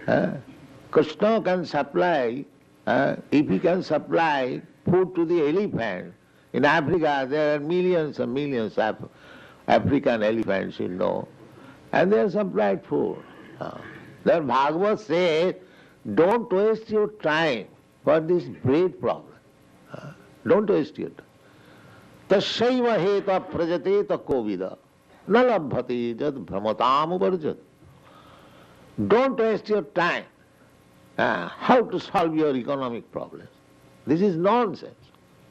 Uh, Krishna can supply, if he can supply food to the elephant. In Africa there are millions and millions of African elephants, you know, and they are supplied food. Then Bhagavad says, don't waste your time for this bread problem. Don't waste your time. Tasyaiva heta prajate kovida na labhati jad brahmatam uparjat. Don't waste your time. How to solve your economic problems? This is nonsense.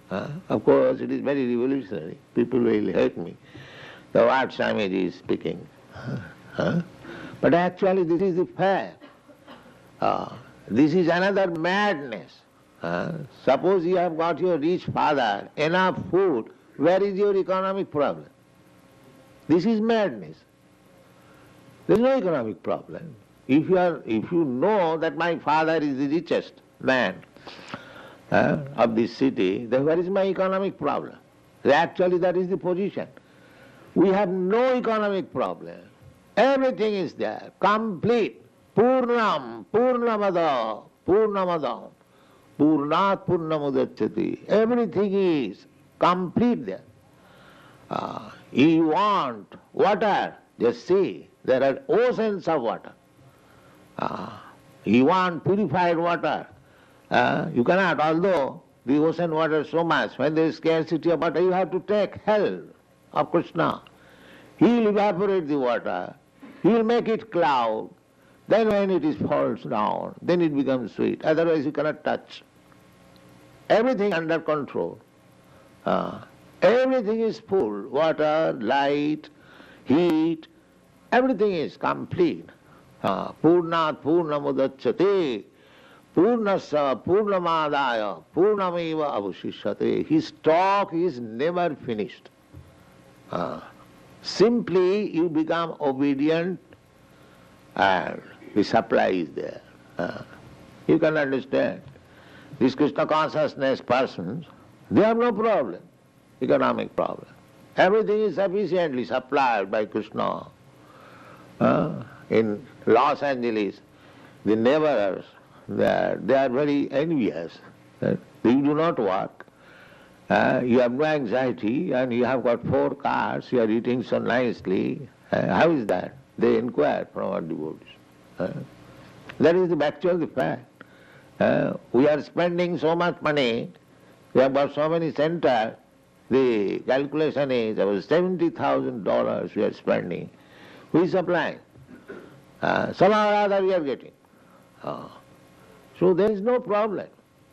Of course, it is very revolutionary. People will hate me. The what Swamiji is speaking. But actually this is the fact. This is another madness. Suppose you have got your rich father, enough food, where is your economic problem? This is madness. There is no economic problem. If you know that my father is the richest man of this city, then where is my economic problem? Actually that is the position. We have no economic problem. Everything is there, complete. Purnam, Purnamada, Purnamadam, Purnat Purnamudachyati. Everything is complete there. You want water, just see, there are oceans of water. You want purified water, you cannot, although the ocean water is so much, when there is scarcity of water, you have to take help of Krishna. He will evaporate the water, he will make it cloud, then when it falls down, then it becomes sweet, otherwise you cannot touch. Everything under control. Everything is full, water, light, heat, everything is complete. Purnat Purnamudachyate, Purnasya Purnamadaya, Purnameva avashishyate. His talk is never finished. Simply you become obedient and the supply is there. You can understand. These Krishna consciousness persons, they have no problem, economic problem. Everything is sufficiently supplied by Krishna. In Los Angeles, the neighbors, they are very envious. You do not work, you have no anxiety, and you have got 4 cars, you are eating so nicely. How is that? They inquire from our devotees. That is the actual fact. We are spending so much money, we have got so many centers, the calculation is about $70,000 we are spending. Who is supplying? Somehow or other we are getting. So there is no problem.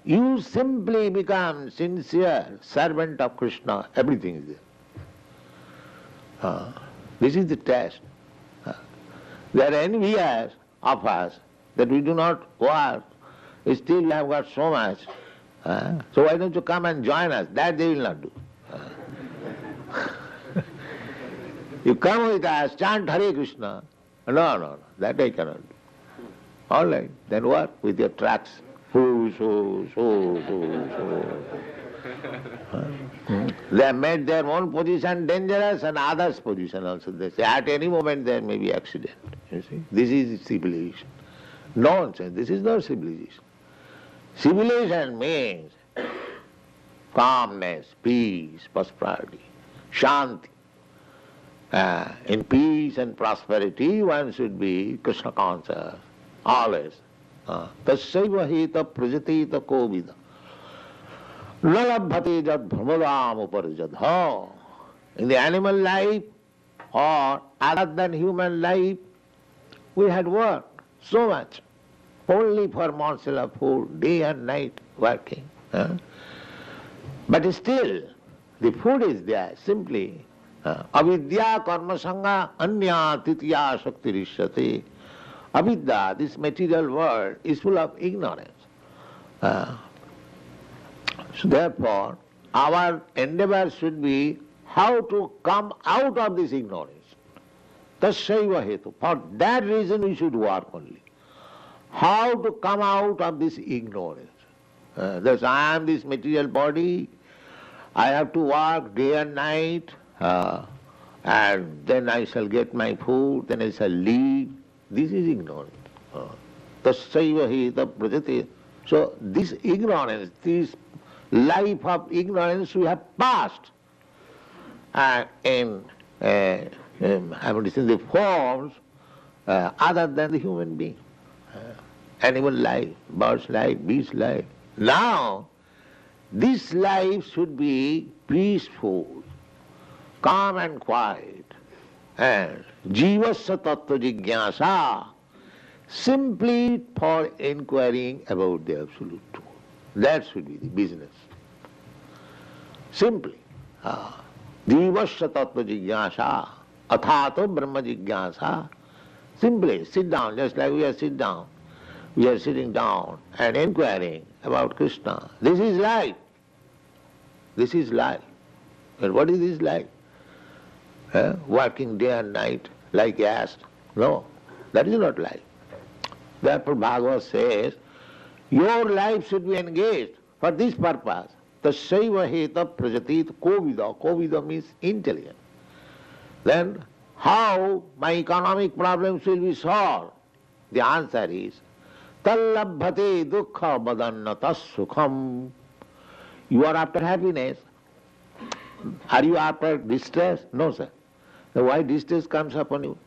You simply become sincere servant of Krishna, everything is there. This is the test. They are envious of us that we do not work, still we have got so much. So why don't you come and join us? That they will not do. You come with us, chant Hare Krishna. No, that I cannot do. All right, then work with your tracks. So. They have made their own position dangerous and others' position also. They say at any moment there may be accident. You see, this is civilization. Nonsense. This is not civilization. Civilization means calmness, peace, prosperity, shanti. In peace and prosperity, one should be Krishna conscious, always. Tasyaiva heta prajateta kovida na labhate jad brahmadam uparjad. In the animal life or other than human life, we had worked so much, only for morsel of food, day and night working. But still, the food is there, simply. Avidya karma sangha anya titya shaktirishyate. Avidya, this material world, is full of ignorance. So therefore, our endeavor should be how to come out of this ignorance. Tasyaiva hetu. For that reason we should work only. How to come out of this ignorance. Thus I am this material body, I have to work day and night, and then I shall get my food, then I shall leave. This is ignorance. Tassaiva heta prajati. So this ignorance, this life of ignorance we have passed in the forms other than the human being. Animal life, bird's life, beast life. Now, this life should be peaceful, calm and quiet, and jivasya tattva jigyasa, simply for inquiring about the absolute truth. That should be the business. Simply. Jivasya tattva jigyasa, athato brahma jigyasa. Simply sit down, just like we are sitting down. We are sitting down and inquiring about Krishna. This is life. This is life. And what is this life? Working day and night like ass? No, that is not life. Therefore Bhagavad says, your life should be engaged for this purpose. Tassaiva heta prajatit kovida. Kovida means intelligent. Then how my economic problems will be solved? The answer is, tallabhate dukkha badannatas sukham. You are after happiness. Are you after distress? No, sir. So why distress comes upon you?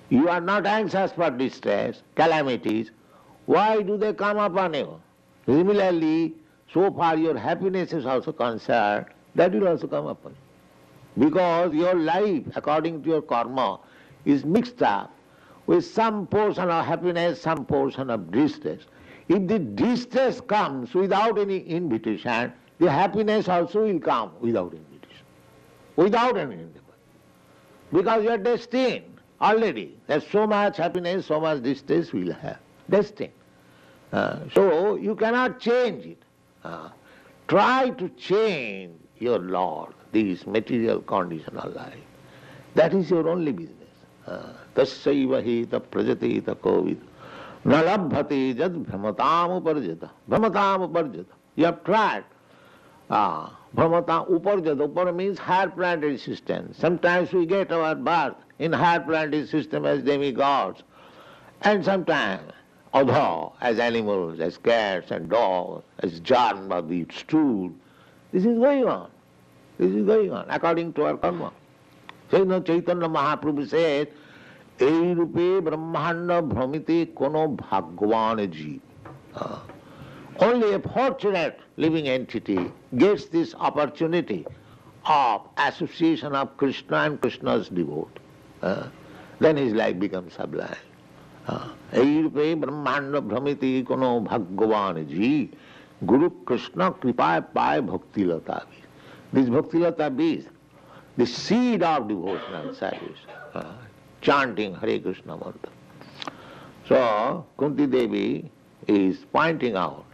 You are not anxious for distress, calamities. Why do they come upon you? Similarly, so far your happiness is also concerned, that will also come upon you. Because your life, according to your karma, is mixed up with some portion of happiness, some portion of distress. If the distress comes without any invitation, the happiness also will come without invitation, without any invitation. Because you are destined already. There's so much happiness, so much distress we will have. Destined. So you cannot change it. Try to change your Lord, this material conditional life. That is your only business. Tassaiva heta prajatita kovid. Nalabhate jad brahmatam uparjata. Brahmatam uparjata. You have tried. Brahmatam uparjata. Upar means higher planetary system. Sometimes we get our birth in higher planetary system as demigods. And sometimes adha, as animals, as cats and dogs, as jarma, the stool. This is going on. This is going on according to our karma. Chaitanya Mahaprabhu says, Ei rupe brahmanda bhramite kono bhagwan jeev. Only a fortunate living entity gets this opportunity of association of Krishna and Krishna's devotee. Then his life becomes sublime. Ei rupe brahmanda bhramite kono bhagwan jeev. Guru Krishna kripa pai bhakti lata. This bhakti lata is the seed of devotional service, chanting Hare Krishna mantra. So, Kunti Devi is pointing out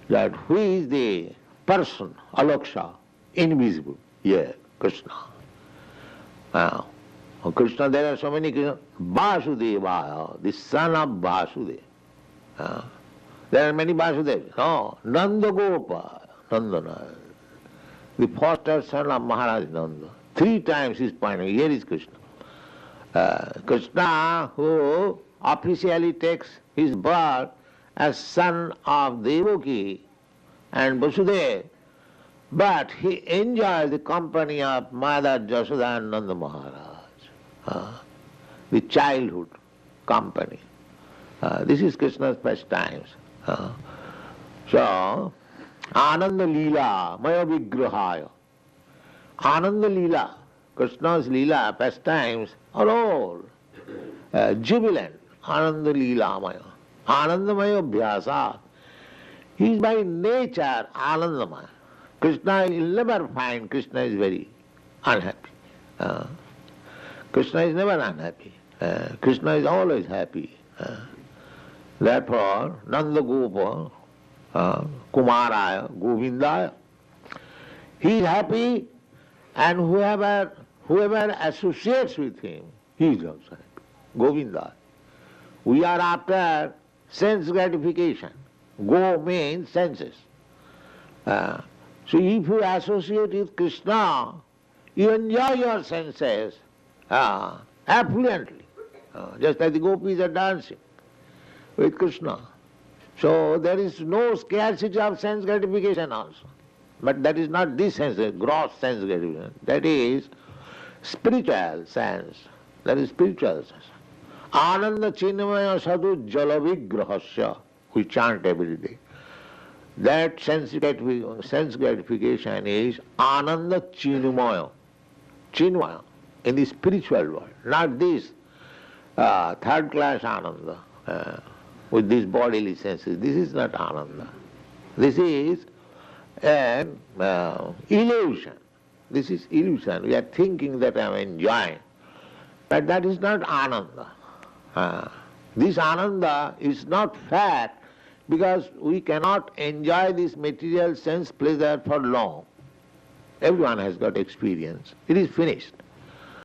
that who is the person, Alaksha, invisible? Yeah, Krishna. Now, Krishna, there are so many Krishna. Vasudeva, the son of Vasudeva. There are many Vasudevas. No, Nanda Gopa, Nandana, the foster son of Maharaj Nanda. 3 times he is pointing, here is Krishna. Krishna, who officially takes his birth as son of Devaki and Vasudeva, but he enjoys the company of Mother Jasoda and Nanda Maharaj, the childhood company. This is Krishna's pastimes. So, Ananda Leela, Maya Vigrahaya. Ananda Leela, Krishna's Leela, pastimes are all jubilant. Ananda Leela Maya. Anandamaya Bhyasa. He is by nature Anandamaya. Krishna, you will never find Krishna is very unhappy. Krishna is never unhappy. Krishna is always happy. Therefore, Nanda Gopa, Kumaraya, Govindaya, he is happy, and whoever associates with him, he is also happy. Govinda. We are after sense gratification. Go means senses. So if you associate with Krishna, you enjoy your senses affluently, just like the gopis are dancing. with Krishna. So there is no scarcity of sense gratification also. But that is not this sense, gross sense gratification. That is spiritual sense. That is spiritual sense. Ananda Chinmaya Sadhu Jalavigrahasya, we chant every day. That sense gratification is Ananda Chinmaya. Chinmaya, in the spiritual world, not this third class Ananda with these bodily senses. This is not Ananda. This is an illusion. This is illusion. We are thinking that I am enjoying. But that is not Ananda. This Ananda is not fact because we cannot enjoy this material sense pleasure for long. Everyone has got experience. It is finished.